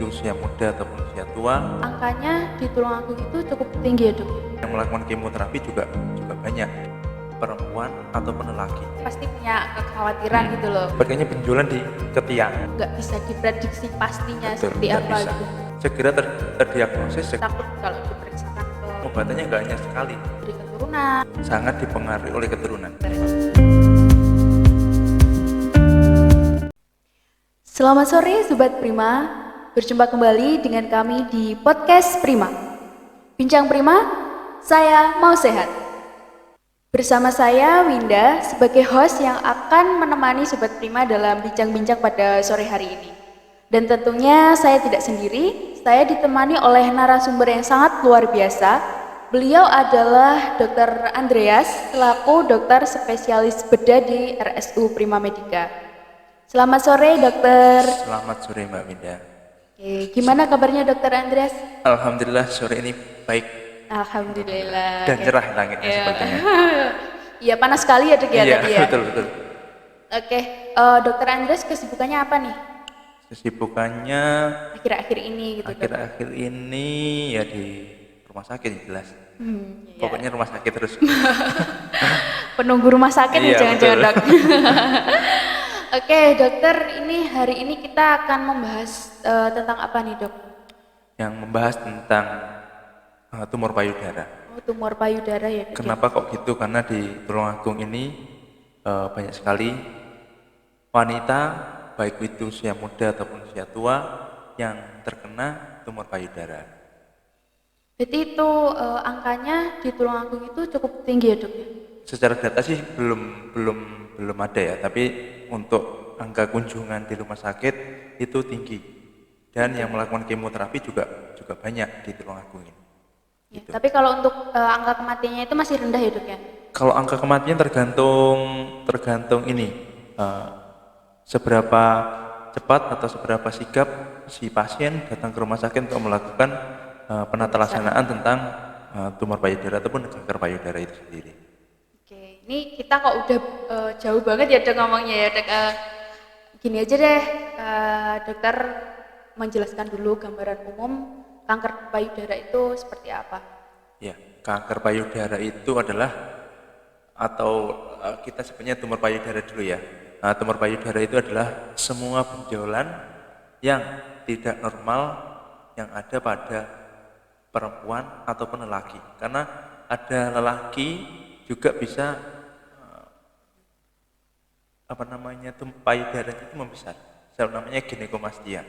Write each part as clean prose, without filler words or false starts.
itu usia muda ataupun usia tua. Angkanya di Tulungagung itu cukup tinggi ya dok? Yang melakukan kemoterapi juga banyak, perempuan ataupun lelaki. Pasti punya kekhawatiran gitu loh. Sepertinya benjolan di ketiak. Nggak bisa diprediksi pastinya Betul, seperti nggak apa bisa. gitu. Segera terdiagnosis. Takut kalau diperiksakan ke Obatannya nggak hanya sekali, dari keturunan. sangat dipengaruhi oleh keturunan. Selamat sore Sobat Prima, berjumpa kembali dengan kami di Podcast Prima. Bincang Prima, saya mau sehat. Bersama saya Winda sebagai host yang akan menemani Sobat Prima dalam bincang-bincang pada sore hari ini. Dan tentunya saya tidak sendiri, saya ditemani oleh narasumber yang sangat luar biasa. Beliau adalah Dr. Andreas, selaku dokter spesialis bedah di RSU Prima Medica. Selamat sore dokter. Selamat sore Mbak Winda. Oke, gimana kabarnya dokter Andreas? Alhamdulillah sore ini baik Alhamdulillah. dan cerah langitnya sepertinya. Iya panas sekali ya dok ya Iya, tadi ya. betul. Oke, dokter Andreas kesibukannya apa nih Kesibukannya akhir-akhir ini gitu dok? akhir-akhir ini ya di rumah sakit jelas. Iya. Pokoknya rumah sakit terus. Penunggu rumah sakit nih Iya, jangan-jangan betul. dok. Oke dokter, ini hari ini kita akan membahas tentang apa nih dok? Yang membahas tentang tumor payudara. Oh, tumor payudara ya dok. Kenapa kok gitu? Karena di Tulungagung ini banyak sekali wanita, baik itu usia muda ataupun usia tua, yang terkena tumor payudara. Berarti itu angkanya di Tulungagung itu cukup tinggi ya dok ya? Secara data sih belum ada ya, tapi untuk angka kunjungan di rumah sakit itu tinggi. Dan yang melakukan kemoterapi juga banyak di Tulungagung ini. Ya, tapi kalau untuk angka kematiannya itu masih rendah ya dok ya? Kalau angka kematian tergantung ini seberapa cepat atau seberapa sigap si pasien datang ke rumah sakit untuk melakukan penatalaksanaan tentang tumor payudara ataupun kanker payudara itu sendiri. Oke, ini kita kok udah jauh banget ya dok ngomongnya ya dok. Gini aja deh, dokter menjelaskan dulu gambaran umum kanker payudara itu seperti apa? Ya, kanker payudara itu adalah kita sebenarnya tumor payudara dulu ya. Tumor payudara itu adalah semua benjolan yang tidak normal yang ada pada perempuan ataupun lelaki. Karena ada lelaki juga bisa payudaranya itu membesar. Namanya ginekomastia.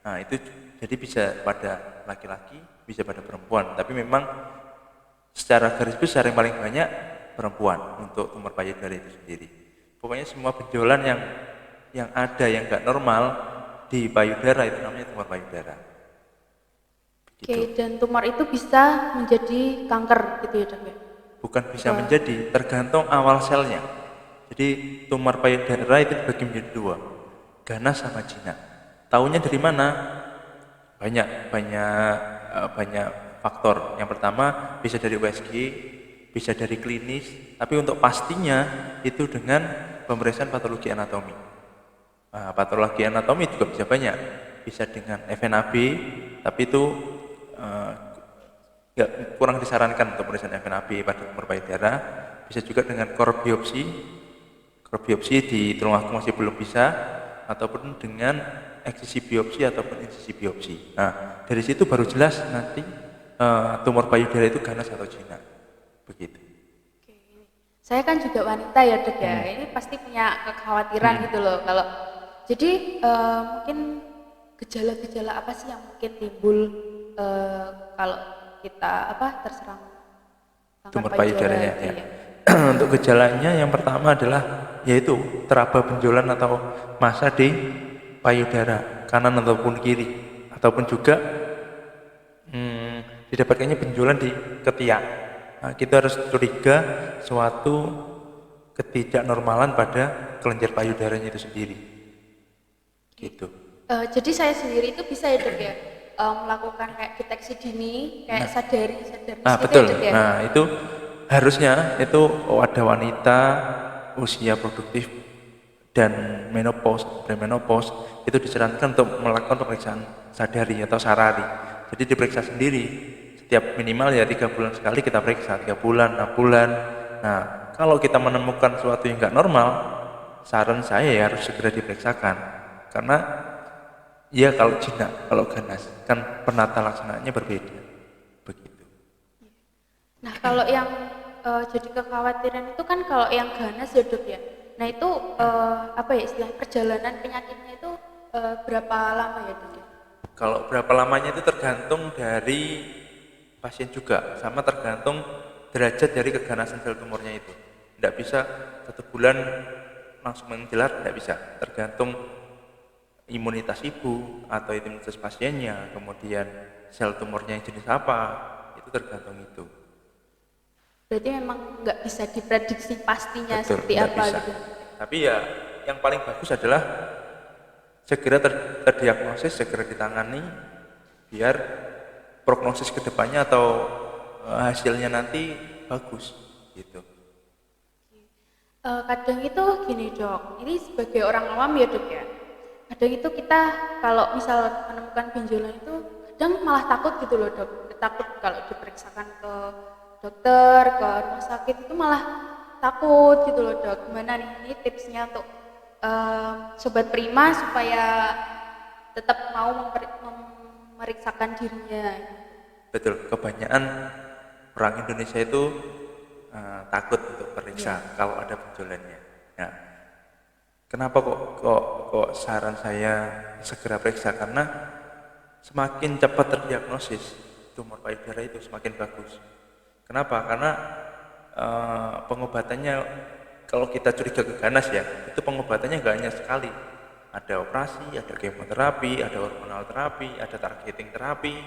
Nah, itu jadi bisa pada laki-laki, bisa pada perempuan. Tapi memang secara garis besar yang paling banyak perempuan untuk tumor payudara itu sendiri. Pokoknya semua benjolan yang ada yang nggak normal di payudara itu namanya tumor payudara. Oke, dan tumor itu bisa menjadi kanker gitu ya dok ya? Bukan bisa menjadi, tergantung awal selnya. Jadi tumor payudara itu dibagi menjadi dua, ganas sama jinak. Taunya dari mana? Banyak faktor. Yang pertama bisa dari USG, bisa dari klinis, tapi untuk pastinya itu dengan pemeriksaan patologi anatomi. Patologi anatomi juga bisa banyak, bisa dengan FNAB, tapi itu kurang disarankan untuk pemeriksaan FNAB pada tumor payudara. Bisa juga dengan core biopsi di Tulungagung masih belum bisa, ataupun dengan eksisi biopsi ataupun insisi biopsi. Nah, dari situ baru jelas nanti tumor payudara itu ganas atau jinak. Begitu. Oke. Saya kan juga wanita ya dok ya, ini pasti punya kekhawatiran gitu loh. Jadi mungkin gejala-gejala apa sih yang mungkin timbul kalau kita terserang Tumor payudara payudaranya itu ya. Untuk gejalanya yang pertama adalah yaitu teraba benjolan atau massa di payudara kanan ataupun kiri, ataupun juga didapatkannya benjolan di ketiak. Nah, kita harus curiga suatu ketidaknormalan pada kelenjar payudaranya itu sendiri. Gitu. Jadi saya sendiri itu bisa ya dok ya melakukan kayak deteksi dini, kayak sadari Betul. ya dok ya? Nah, itu harusnya itu ada wanita usia produktif dan menopause, premenopause itu disarankan untuk melakukan pemeriksaan sadari atau sarari. Jadi diperiksa sendiri setiap minimal ya 3 bulan sekali kita periksa, 3 bulan, 6 bulan. Nah, kalau kita menemukan sesuatu yang nggak normal, saran saya ya harus segera diperiksakan. Karena ya kalau jinak, kalau ganas kan penata laksanaannya berbeda. Begitu. Nah, kalau yang jadi kekhawatiran itu kan kalau yang ganas ya dok ya. Nah itu apa ya istilah perjalanan penyakitnya itu berapa lama ya dok ya? Kalau berapa lamanya itu tergantung dari pasien juga, sama tergantung derajat dari keganasan sel tumornya itu. Tidak bisa 1 bulan langsung menjelar, tidak bisa. Tergantung imunitas ibu atau imunitas pasiennya, kemudian sel tumornya yang jenis apa, itu tergantung itu. Berarti memang nggak bisa diprediksi pastinya Betul, seperti tidak apa bisa. gitu. Tapi ya yang paling bagus adalah segera terdiagnosis, segera ditangani, biar prognosis kedepannya atau hasilnya nanti bagus gitu. Kadang itu gini dok, ini sebagai orang awam ya dok ya. Kadang itu kita kalau misal menemukan benjolan itu kadang malah takut gitu loh dok. Takut kalau diperiksakan ke dokter, ke rumah sakit itu malah takut gitu loh dok. Gimana nih ini tipsnya untuk sobat prima supaya tetap mau memeriksakan dirinya. Betul, kebanyakan orang Indonesia itu takut untuk periksa kalau ada benjolannya. Nah, kenapa kok saran saya segera periksa? Karena semakin cepat terdiagnosis tumor payudara itu semakin bagus. Kenapa? Karena pengobatannya kalau kita curiga ke ganas ya, itu pengobatannya nggak hanya sekali. Ada operasi, ada kemoterapi, ada hormonal terapi, ada targeting terapi.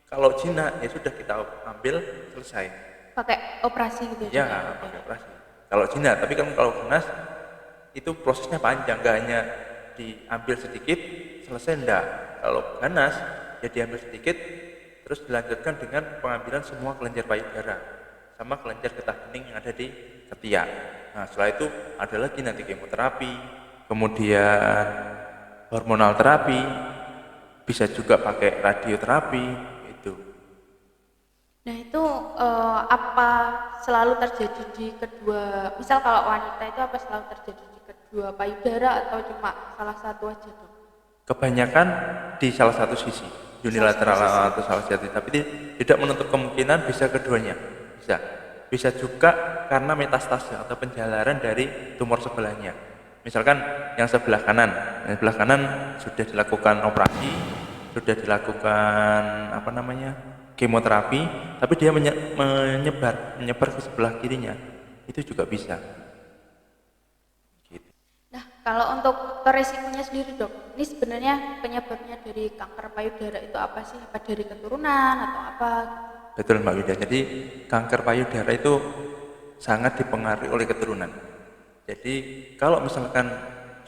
Kalau jinak ya sudah kita ambil selesai. Pakai operasi gitu ya? Ya, Pakai operasi. Kalau jinak, tapi kan kalau ganas itu prosesnya panjang, nggak hanya diambil sedikit selesai enggak. Kalau ganas ya diambil sedikit terus dilanjutkan dengan pengambilan semua kelenjar payudara sama kelenjar getah bening yang ada di ketiak. Nah, setelah itu ada lagi nanti kemoterapi, kemudian hormonal terapi, bisa juga pakai radioterapi itu. Nah itu apa selalu terjadi di kedua, misal kalau wanita itu apa selalu terjadi di kedua payudara atau cuma salah satu aja dok? Kebanyakan di salah satu sisi, unilateral atau salah satu, tapi tidak menutup kemungkinan bisa keduanya. Bisa juga karena metastase atau penjalaran dari tumor sebelahnya. Misalkan yang sebelah kanan sudah dilakukan operasi, sudah dilakukan kemoterapi, tapi dia menyebar ke sebelah kirinya, itu juga bisa. Gitu. Nah kalau untuk resikonya sendiri dok, ini sebenarnya penyebabnya dari kanker payudara itu apa sih? Apa dari keturunan atau apa? Betul Mbak Wida, jadi kanker payudara itu sangat dipengaruhi oleh keturunan. Jadi kalau misalkan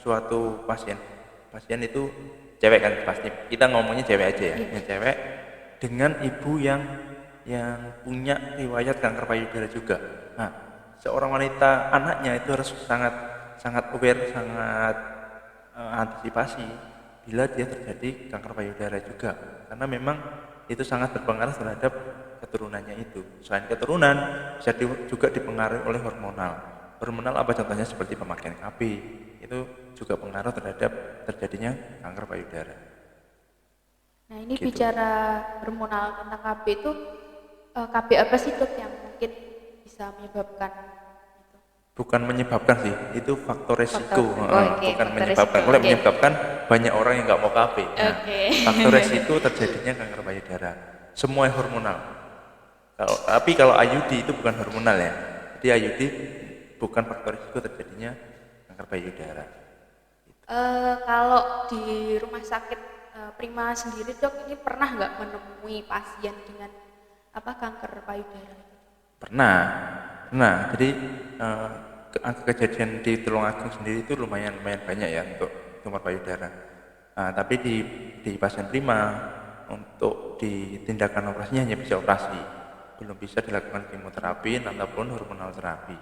suatu pasien itu cewek kan, pasti kita ngomongnya cewek aja ya, yang cewek dengan ibu yang punya riwayat kanker payudara juga. Nah, seorang wanita anaknya itu harus sangat aware, sangat antisipasi bila dia terjadi kanker payudara juga, karena memang itu sangat berpengaruh terhadap keturunannya itu. Selain keturunan, bisa juga dipengaruhi oleh hormonal. Hormonal apa contohnya seperti pemakaian KB, itu juga pengaruh terhadap terjadinya kanker payudara. Nah ini Gitu. bicara hormonal tentang KB itu, KB apa sih dok yang mungkin bisa menyebabkan itu? Bukan menyebabkan sih, itu faktor resiko. Okay, bukan faktor menyebabkan. resiko, Oleh okay. menyebabkan banyak orang yang nggak mau KB. Nah, Okay. faktor resiko terjadinya kanker payudara. Semua hormonal. Tapi kalau IUD itu bukan hormonal ya. Jadi IUD bukan faktor risiko terjadinya kanker payudara. Kalau di rumah sakit Prima sendiri dok, ini pernah nggak menemui pasien dengan kanker payudara? Pernah. Jadi angka kejadian di Tulungagung sendiri itu lumayan banyak ya untuk tumor payudara. Tapi di pasien Prima untuk ditindakan operasinya hanya bisa operasi, belum bisa dilakukan kemoterapi ataupun hormonal terapi.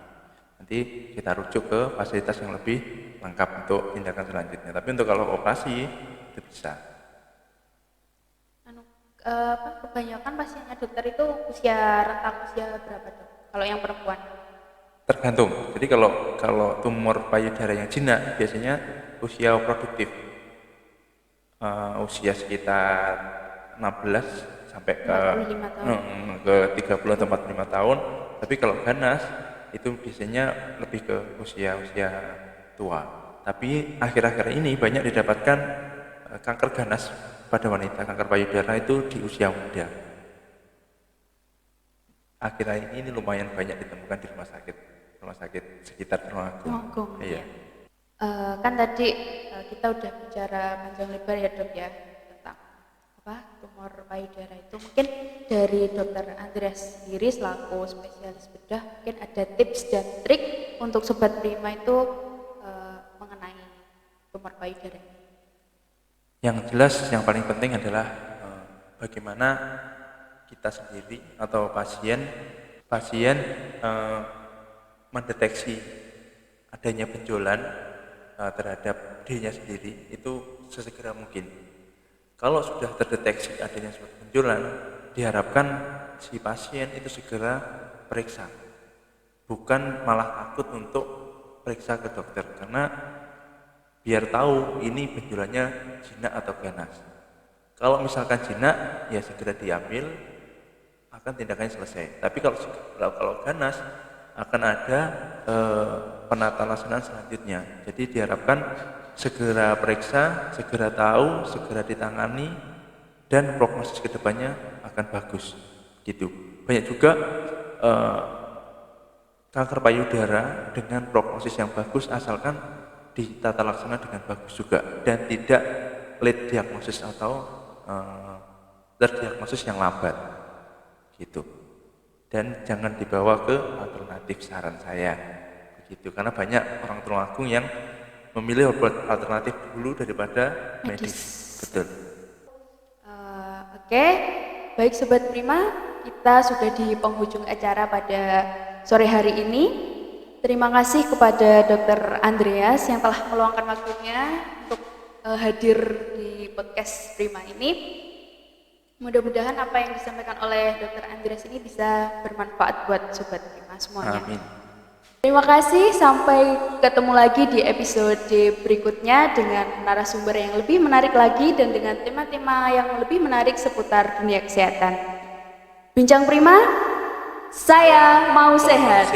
Nanti kita rujuk ke fasilitas yang lebih lengkap untuk tindakan selanjutnya. Tapi untuk kalau operasi itu bisa. Kebanyakan pasiennya dokter itu rentang usia berapa dok? Kalau yang perempuan? Tergantung. Jadi kalau tumor payudara yang jinak biasanya usia produktif, usia sekitar 16 sampai ke 45 tahun. ke 30 atau 45 tahun. Tapi kalau ganas itu biasanya lebih ke usia tua. Tapi akhir-akhir ini banyak didapatkan kanker ganas pada wanita, kanker payudara itu di usia muda. Akhir-akhir ini lumayan banyak ditemukan di rumah sakit sekitar Tulungagung. Iya. Kan tadi kita udah bicara panjang lebar ya dok ya tentang tumor payudara itu. Mungkin dari dokter Andreas sendiri selaku spesialis bedah mungkin ada tips dan trik untuk sobat Prima itu mengenai tumor payudara. Yang jelas yang paling penting adalah bagaimana kita sendiri atau pasien mendeteksi adanya benjolan terhadap dirinya sendiri itu sesegera mungkin. Kalau sudah terdeteksi adanya suatu benjolan, diharapkan si pasien itu segera periksa, bukan malah takut untuk periksa ke dokter, karena biar tahu ini benjolannya jinak atau ganas. Kalau misalkan jinak, ya segera diambil, akan tindakannya selesai. Tapi kalau ganas, akan ada penata laksanaan selanjutnya. Jadi diharapkan segera periksa, segera tahu, segera ditangani, dan prognosis kedepannya akan bagus. Gitu. Banyak juga kanker payudara dengan prognosis yang bagus asalkan ditata laksana dengan bagus juga dan tidak late diagnosis atau terdiagnosis yang lambat. Gitu. Dan jangan dibawa ke alternatif, saran saya begitu, karena banyak orang Tulungagung yang memilih obat alternatif dulu daripada medis. Betul. Oke, baik sobat Prima, kita sudah di penghujung acara pada sore hari ini. Terima kasih kepada Dr. Andreas yang telah meluangkan waktunya untuk hadir di podcast Prima ini. Mudah-mudahan apa yang disampaikan oleh Dr. Andreas ini bisa bermanfaat buat sobat Prima semuanya. Amin. Terima kasih, sampai ketemu lagi di episode berikutnya dengan narasumber yang lebih menarik lagi dan dengan tema-tema yang lebih menarik seputar dunia kesehatan. Bincang Prima, saya mau sehat.